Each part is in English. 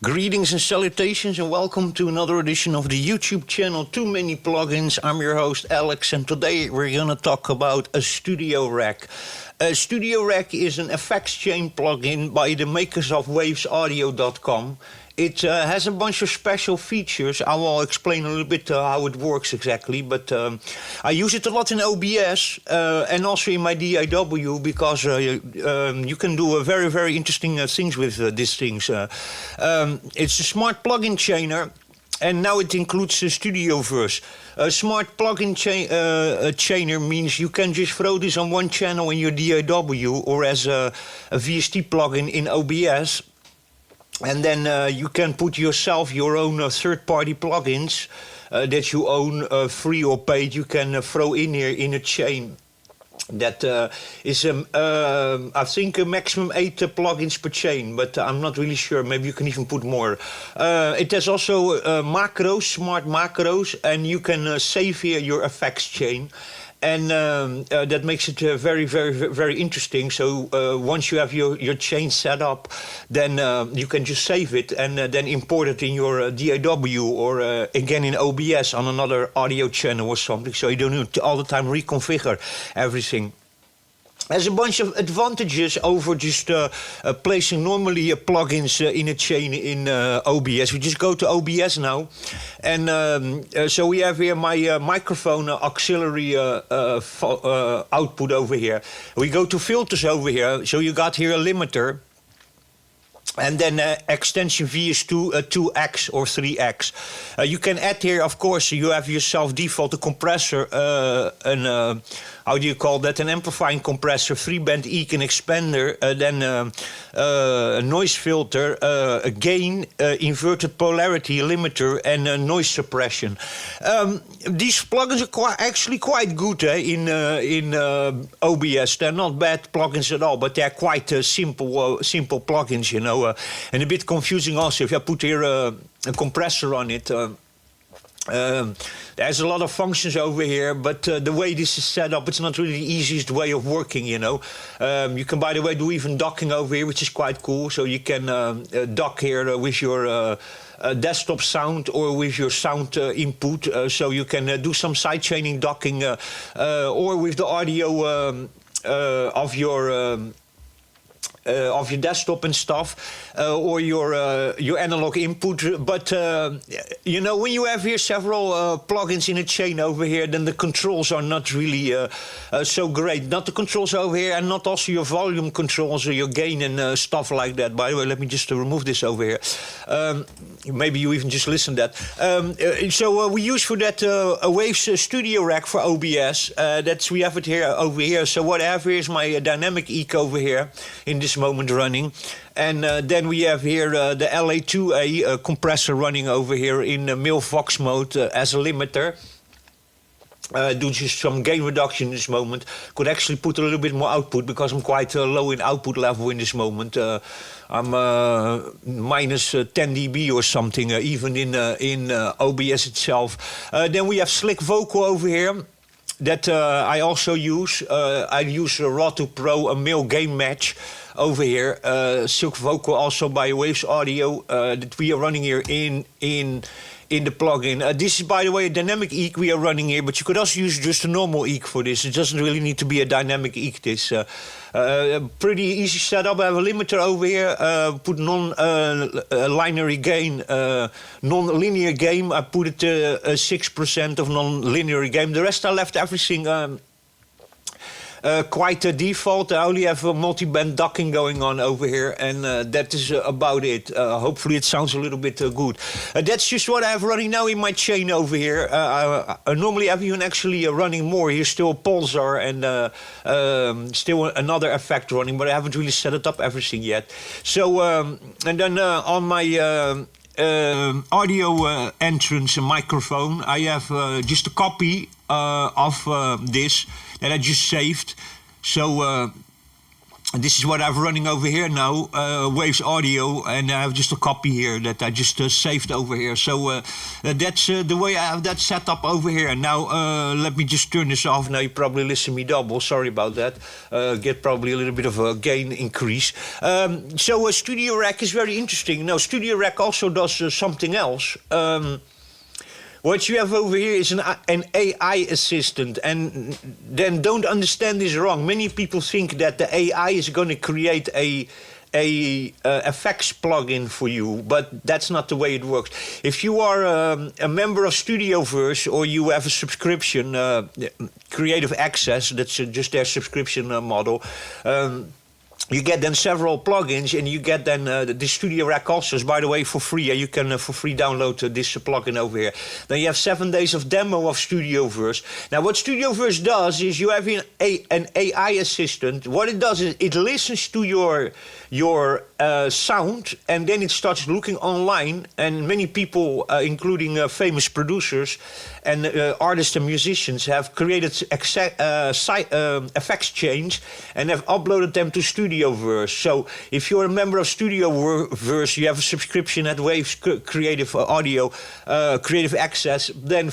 Greetings and salutations and welcome to another edition of the YouTube channel Too Many Plugins. I'm your host Alex and today we're going to talk about a Studio Rack. A Studio Rack is an effects chain plugin by the makers of wavesaudio.com. It has a bunch of special features. I will explain a little bit how it works exactly, but I use it a lot in OBS and also in my DAW because you can do very, very interesting things with these things. It's a smart plugin chainer. And now it includes the Studioverse. A smart plugin chainer means you can just throw this on one channel in your DAW or as a VST plugin in OBS. And then you can put yourself your own third-party plugins that you own, free or paid. You can throw in here in a chain. That is, I think, a maximum 8 plugins per chain, but I'm not really sure. Maybe you can even put more. It has also macros, smart macros, and you can save here your effects chain. And that makes it very, very, very interesting. So once you have your chain set up, then you can just save it and then import it in your DAW or again in OBS on another audio channel or something. So you don't need to all the time reconfigure everything. There's a bunch of advantages over just placing normally plugins in a chain in OBS. We just go to OBS now. And so we have here my microphone auxiliary output over here. We go to filters over here. So you got here a limiter. And then extension V is 2x or 3x. You can add here, of course, you have yourself default a compressor, how do you call that? An amplifying compressor, 3-band EQ and expander, then a noise filter, a gain, inverted polarity limiter, and noise suppression. These plugins are actually quite good in OBS. They're not bad plugins at all, but they're quite simple plugins, you know. And a bit confusing also. If I put here a compressor on it, there's a lot of functions over here, but the way this is set up, it's not really the easiest way of working, you know. You can, by the way, do even docking over here, which is quite cool. So you can dock here with your desktop sound or with your sound input. So you can do some sidechaining docking or with the audio of your desktop and stuff, or your analog input. But you know, when you have here several plugins in a chain over here, then the controls are not really so great. Not the controls over here, and not also your volume controls or your gain and stuff like that. By the way, let me just remove this over here. Maybe you even just listen to that. So we use for that a Waves Studio Rack for OBS. We have it here over here. So what I have here is my dynamic EQ over here in this moment running, and then we have here the LA2A compressor running over here in mil-vox mode as a limiter. Do just some gain reduction in this moment. Could actually put a little bit more output because I'm quite low in output level in this moment. I'm minus 10 dB or something, even in OBS itself. Then we have Slick Vocal over here that I also use. I use Raw to Pro, a male gain match over here. Silk Vocal also by Waves Audio that we are running here in the plugin. This is, by the way, a dynamic EQ we are running here, but you could also use just a normal EQ for this. It doesn't really need to be a dynamic EQ. This pretty easy setup. I have a limiter over here. Put non-linear gain, non-linear gain. I put it 6% of non-linear gain. The rest I left everything quite a default. I only have a multi-band docking going on over here, and that is about it. Hopefully it sounds a little bit good. That's just what I have running now in my chain over here. Normally I have even actually running more. Here's still a pulsar and still another effect running, but I haven't really set it up everything yet. So, and then on my audio entrance and microphone, I have just a copy of this that I just saved. So And this is what I'm running over here now, Waves Audio, and I have just a copy here that I just saved over here. So that's the way I have that set up over here. Now let me just turn this off. Now you probably listen me double. Sorry about that. Get probably a little bit of a gain increase. So Studio Rack is very interesting. Now Studio Rack also does something else. What you have over here is an AI assistant, and then don't understand this wrong. Many people think that the AI is going to create a effects plugin for you, but that's not the way it works. If you are a member of Studioverse or you have a subscription, Creative Access, that's just their subscription model. You get then several plugins, and you get then the Studio Rack also is, by the way, for free. You can for free download this plugin over here. Then you have 7 days of demo of Studioverse. Now, what Studioverse does is you have an AI assistant. What it does is it listens to your sound, and then it starts looking online. And many people, including famous producers and artists and musicians, have created effects chains and have uploaded them to Studioverse. So if you're a member of Studioverse, you have a subscription at Waves Creative Audio, Creative Access. Then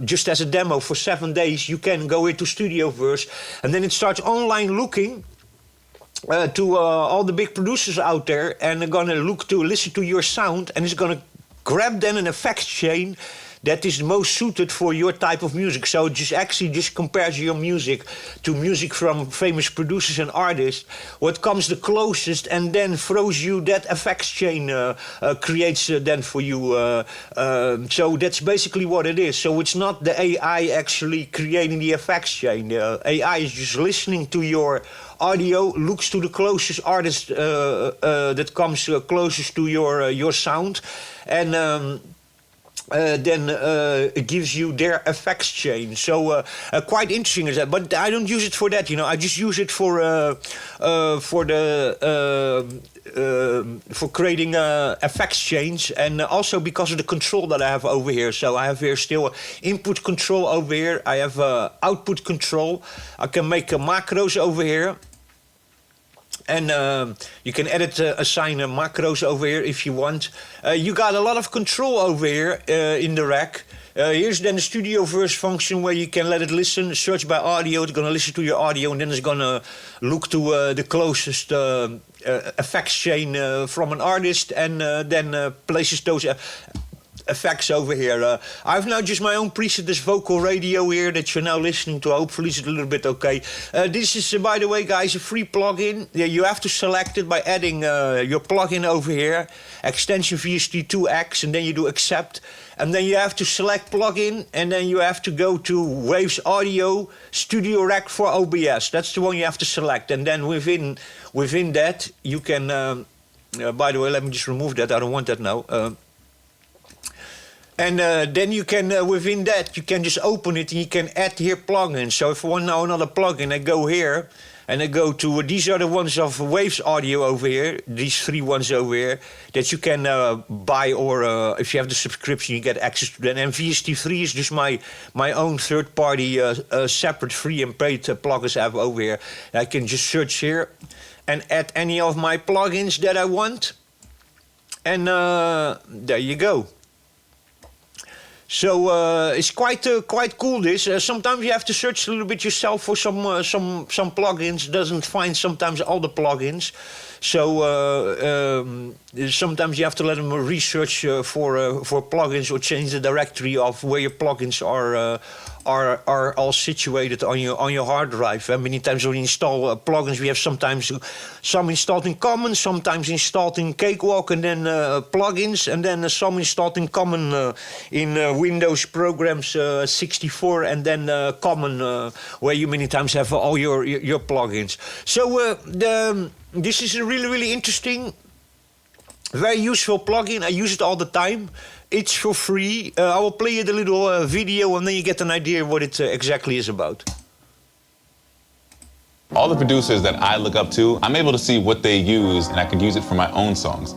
just as a demo for 7 days, you can go into Studioverse, and then it starts online looking to all the big producers out there, and they're gonna listen to your sound, and it's gonna grab then an effects chain that is most suited for your type of music. So it just compares your music to music from famous producers and artists, what comes the closest, and then throws you that effects chain, creates then for you. So that's basically what it is. So it's not the AI actually creating the effects chain. The AI is just listening to your audio, looks to the closest artist that comes closest to your sound, and then it gives you their effects chain. So quite interesting is that, but I don't use it for that. I just use it for creating effects chains, and also because of the control that I have over here. So I have here still input control over here. I have output control. I can make macros over here. And you can assign macros over here if you want. You got a lot of control over here in the rack. Here's then the Studioverse function where you can let it listen, search by audio. It's going to listen to your audio, and then it's going to look to the closest effects chain from an artist, and then places those effects over here. I've now just my own preset, this vocal radio here that you're now listening to. Hopefully it's a little bit okay. This is, by the way, guys, a free plugin. You have to select it by adding your plugin over here, extension VST2X, and then you do accept. And then you have to select plugin, and then you have to go to Waves Audio, Studio Rack for OBS. That's the one you have to select. And then within that, you can... by the way, let me just remove that. I don't want that now. And then you can, within that, you can just open it and you can add here plugins. So if I want now another plugin, I go here and I go to, these are the ones of Waves Audio over here, these 3 ones over here, that you can buy, or if you have the subscription, you get access to them. And VST3 is just my own third-party, separate free and paid plugins I have over here. I can just search here and add any of my plugins that I want. And there you go. So it's quite cool. This sometimes you have to search a little bit yourself for some plugins. Doesn't find sometimes all the plugins. So sometimes you have to let them research for plugins, or change the directory of where your plugins are all situated on your hard drive. Many times when we install plugins, we have sometimes some installed in Common, sometimes installed in Cakewalk, and then plugins, and then some installed in Common in Windows programs 64, and then Common, where you many times have all your plugins. So this is a really interesting, very useful plugin. I use it all the time. It's for free. I will play you the little video, and then you get an idea what it exactly is about. All the producers that I look up to, I'm able to see what they use, and I can use it for my own songs.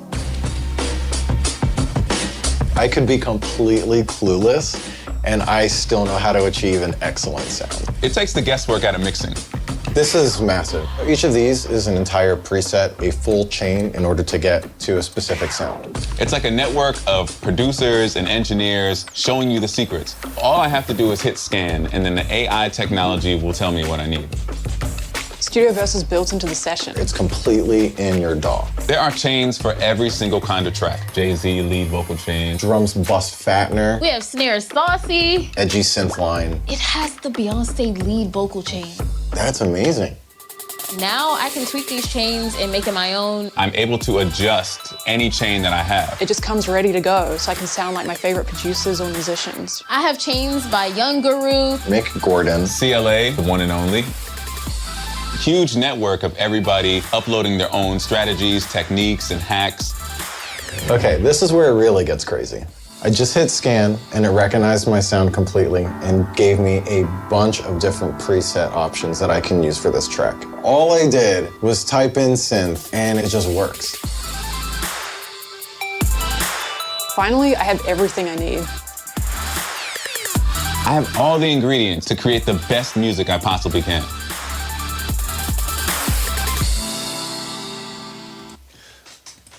I could be completely clueless, and I still know how to achieve an excellent sound. It takes the guesswork out of mixing. This is massive. Each of these is an entire preset, a full chain in order to get to a specific sound. It's like a network of producers and engineers showing you the secrets. All I have to do is hit scan, and then the AI technology will tell me what I need. Studio Verse is built into the session. It's completely in your DAW. There are chains for every single kind of track. Jay-Z lead vocal chain. Drums bust fattener, We have snare saucy. edgy synth line. It has the Beyonce lead vocal chain. That's amazing. Now I can tweak these chains and make it my own. I'm able to adjust any chain that I have. It just comes ready to go, so I can sound like my favorite producers or musicians. I have chains by Young Guru. Mick Gordon. CLA, the one and only. Huge network of everybody uploading their own strategies, techniques, and hacks. Okay, this is where it really gets crazy. I just hit scan and it recognized my sound completely and gave me a bunch of different preset options that I can use for this track. All I did was type in synth and it just works. Finally, I have everything I need. I have all the ingredients to create the best music I possibly can.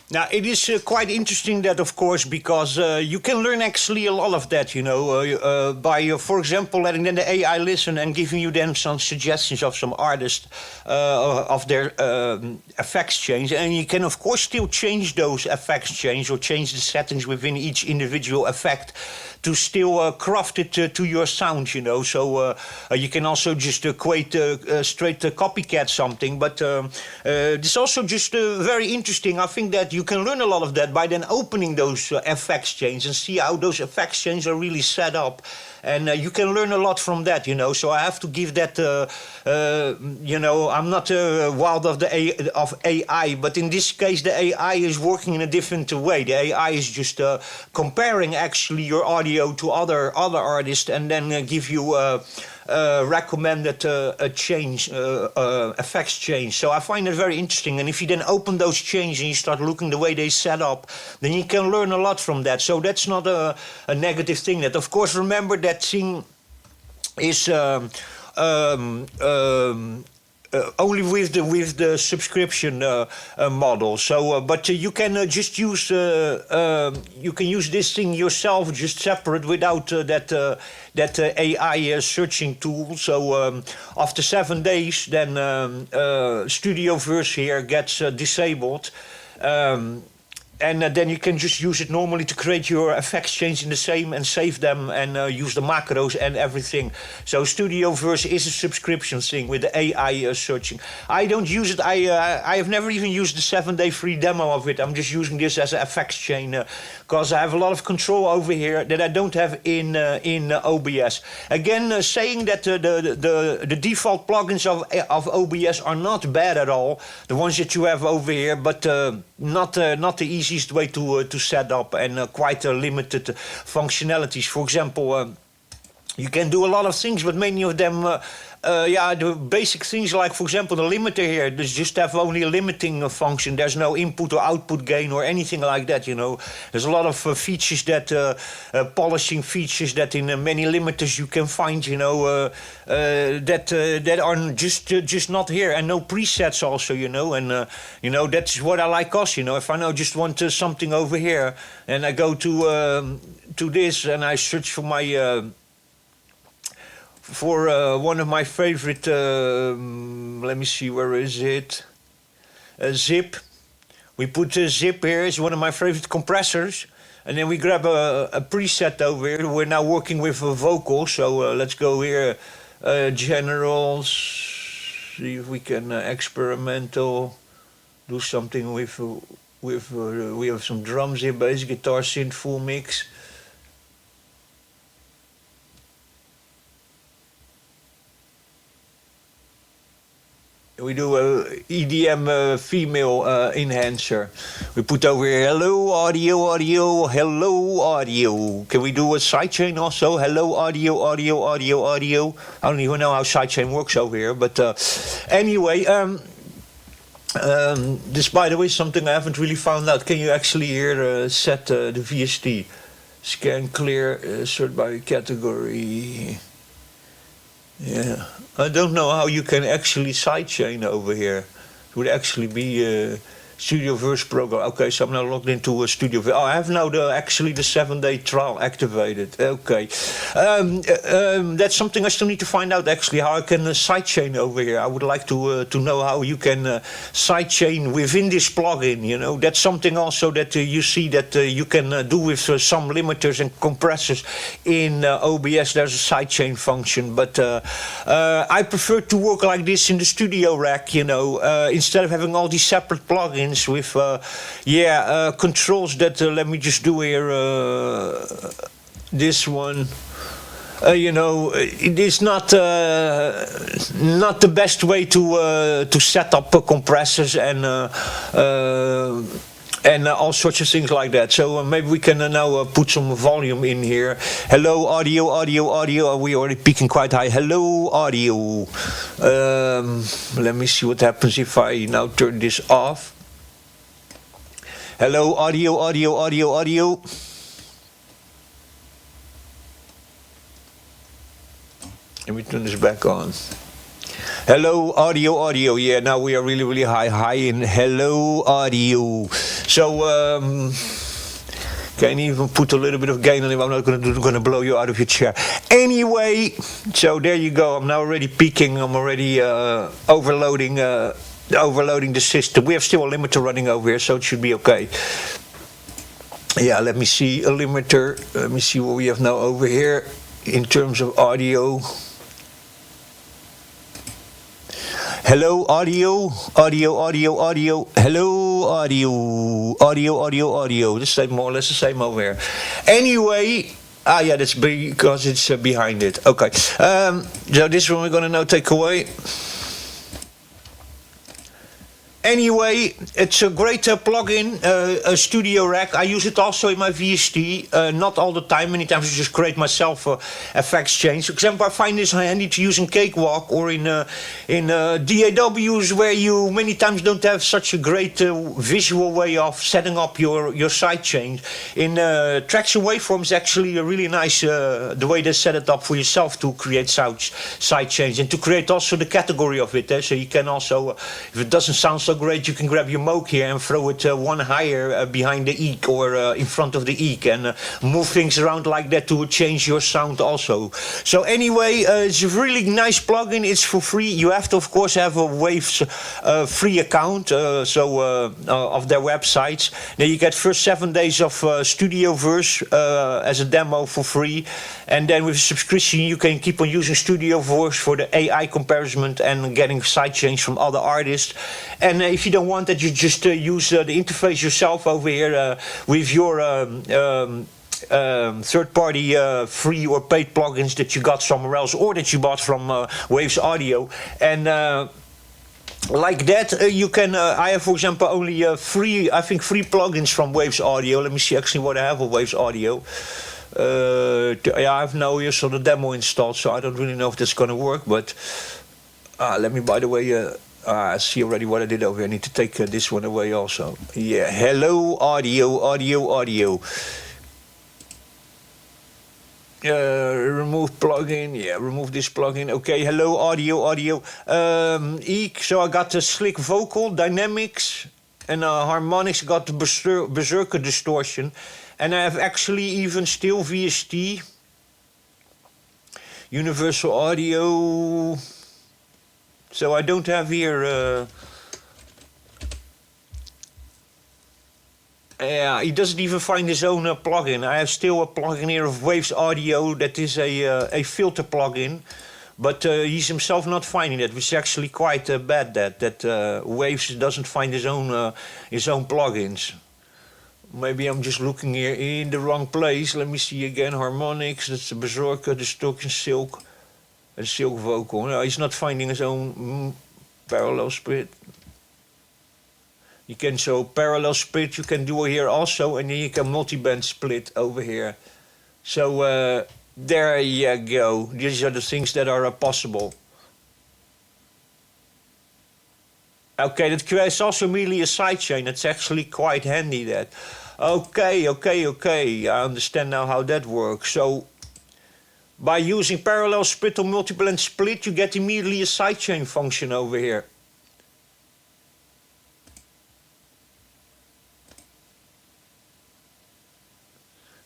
Now, it is quite interesting that, of course, because you can learn actually a lot of that, you know, by, for example, letting then the AI listen and giving you then some suggestions of some artists of their effects change. And you can, of course, still change those effects change or change the settings within each individual effect to still craft it to your sound, you know. So you can also just equate straight copycat something. But it's also just very interesting. I think that you can learn a lot of that by then opening those effects chains and see how those effects chains are really set up. And you can learn a lot from that, you know. So I have to give that, you know, I'm not wild of AI, but in this case, the AI is working in a different way. The AI is just comparing actually your audio to other artists and then give you recommended change, effects change. So I find it very interesting. And if you then open those chains and you start looking the way they set up, then you can learn a lot from that. So that's not a negative thing. That, of course, remember that thing is only with the subscription model. So, but you can just use you can use this thing yourself, just separate, without that AI searching tool. So after 7 days, then Studio Verse here gets disabled. And then you can just use it normally to create your effects change in the same and save them and use the macros and everything. So Studio Verse is a subscription thing with the AI searching. I don't use it. I have never even used the 7-day free demo of it. I'm just using this as an effects chain because I have a lot of control over here that I don't have in OBS. Again, saying that the default plugins of OBS are not bad at all, the ones that you have over here, but not the easiest way to set up and quite limited functionalities. For example, you can do a lot of things, but many of them, the basic things like, for example, the limiter here, there's just have only a limiting function. There's no input or output gain or anything like that, you know. There's a lot of features that, polishing features that in many limiters you can find, you know, that are just not here. And no presets also, you know. And, you know, that's what I like also, you know. If I now just want something over here and I go to this and I search for my... one of my favorite, let me see, where is it? Zip. We put Zip here, it's one of my favorite compressors. And then we grab a preset over here. We're now working with vocals, so let's go here. Generals, see if we can experimental, do something with we have some drums here, bass, guitar, synth, full mix. We do a EDM female enhancer. We put over here, hello audio, audio, hello audio. Can we do a sidechain also? Hello audio, audio, audio, audio. I don't even know how sidechain works over here, but anyway, this, by the way, is something I haven't really found out. Can you actually here set the VST? Scan clear, sort by category. Yeah, I don't know how you can actually sidechain over here. It would actually be Studio Verse program. Okay, so I'm now logged into a Studio Verse. Oh, I have now actually the 7-day trial activated. Okay, that's something I still need to find out actually, how I can sidechain over here. I would like to know how you can sidechain within this plugin. You know, that's something also that you see that you can do with some limiters and compressors in OBS. There's a sidechain function, but I prefer to work like this in the Studio Rack. You know, instead of having all these separate plugins with controls that let me just do here this one. You know, it is not the best way to set up compressors and all sorts of things like that. So maybe we can now put some volume in here. Hello, audio, audio, audio. Are we already peaking quite high? Hello, audio. Let me see what happens if I now turn this off. Hello, audio, audio, audio, audio. Let me turn this back on. Hello, audio, audio. Yeah, now we are really, really high in hello, audio. So, can even put a little bit of gain on it. I'm not going to blow you out of your chair. Anyway, so there you go. I'm now already peaking. I'm already overloading the system. We have still a limiter running over here, so it should be okay. Yeah, let me see a limiter. Let me see what we have now over here in terms of audio. Hello, audio, audio, audio, audio. Hello, audio, audio, audio, audio. The same, more or less the same over here. Anyway. Yeah, that's because it's behind it. Okay. So this one we're going to now take away. Anyway, it's a great plugin, a Studio Rack. I use it also in my VST, not all the time. Many times I just create myself effects change. For example, I find this handy to use in Cakewalk or in DAWs where you many times don't have such a great visual way of setting up your side chain. In tracks and waveforms, actually really nice the way they set it up for yourself to create side chains and to create also the category of it. So you can also, if it doesn't sound so great, you can grab your Moog here and throw it one higher behind the eek or in front of the eek and move things around like that to change your sound also. So anyway, it's a really nice plugin. It's for free. You have to of course have a Waves free account of their websites. Then you get first 7 days of Studio Verse as a demo for free, and then with a subscription you can keep on using Studio Verse for the AI comparison and getting sidechains from other artists. And if you don't want that, you just use the interface yourself over here with your third-party free or paid plugins that you got somewhere else or that you bought from Waves Audio. And like that, you can. I have, for example, only three plugins from Waves Audio. Let me see actually what I have of Waves Audio. Yeah, I have now here so the demo installed, so I don't really know if that's going to work. But let me, by the way. I see already what I did over here. I need to take this one away also. Yeah, hello, audio, audio, audio. Remove plugin. Yeah, remove this plugin. Okay, hello, audio, audio. Eek. So I got the slick vocal, dynamics, and harmonics. I got the berserker distortion. And I have actually even still VST. Universal audio. So I don't have here. Yeah, he doesn't even find his own plugin. I have still a plugin here of Waves Audio that is a filter plugin, but he's himself not finding it, which is actually quite bad. That Waves doesn't find his own plugins. Maybe I'm just looking here in the wrong place. Let me see again. Harmonics. That's the Berserker, Distortion, Silk. A silk vocal. No, he's not finding his own parallel split. You can so parallel split you can do here also, and then you can multi-band split over here. So there you go. These are the things that are possible. Okay, that creates also merely a sidechain. That's actually quite handy. That. Okay. I understand now how that works. So. By using parallel split or multi-blend split, you get immediately a sidechain function over here.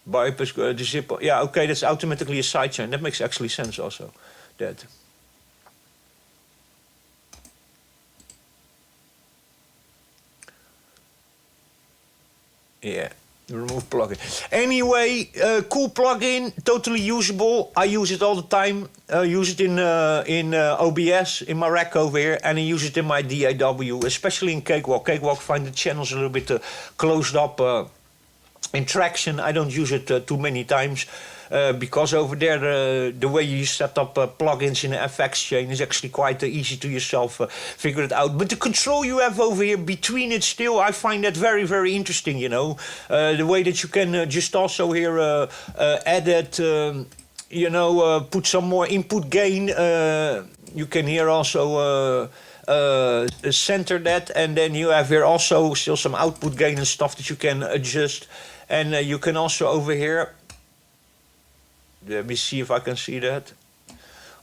Bypass the zip. Yeah, okay, that's automatically a sidechain. That makes actually sense also. That. Yeah, remove plugin. Anyway, cool plugin, totally usable. I use it all the time. Use it in OBS in my rack over here, and I use it in my DAW, especially in Cakewalk. Cakewalk, find the channels a little bit closed up. In Traction, I don't use it too many times because over there the way you set up plugins in the FX chain is actually quite easy to yourself figure it out. But the control you have over here between it still, I find that very, very interesting, you know. The way that you can just also here edit, you know, put some more input gain. You can here also center that, and then you have here also still some output gain and stuff that you can adjust. And you can also over here, let me see if I can see that.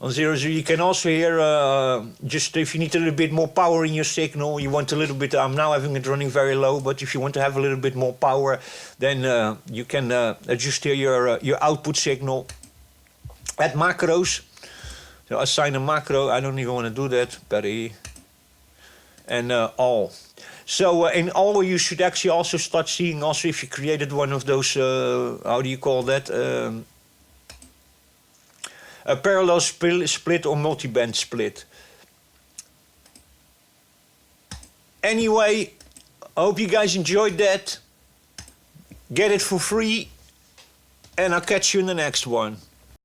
On 0, you can also here, just if you need a little bit more power in your signal, you want a little bit, I'm now having it running very low, but if you want to have a little bit more power, then you can adjust here your output signal. Add macros. So assign a macro, I don't even want to do that, Perry. And all. So in all, you should actually also start seeing also if you created one of those, how do you call that? A parallel split or multi-band split. Anyway, I hope you guys enjoyed that. Get it for free. And I'll catch you in the next one.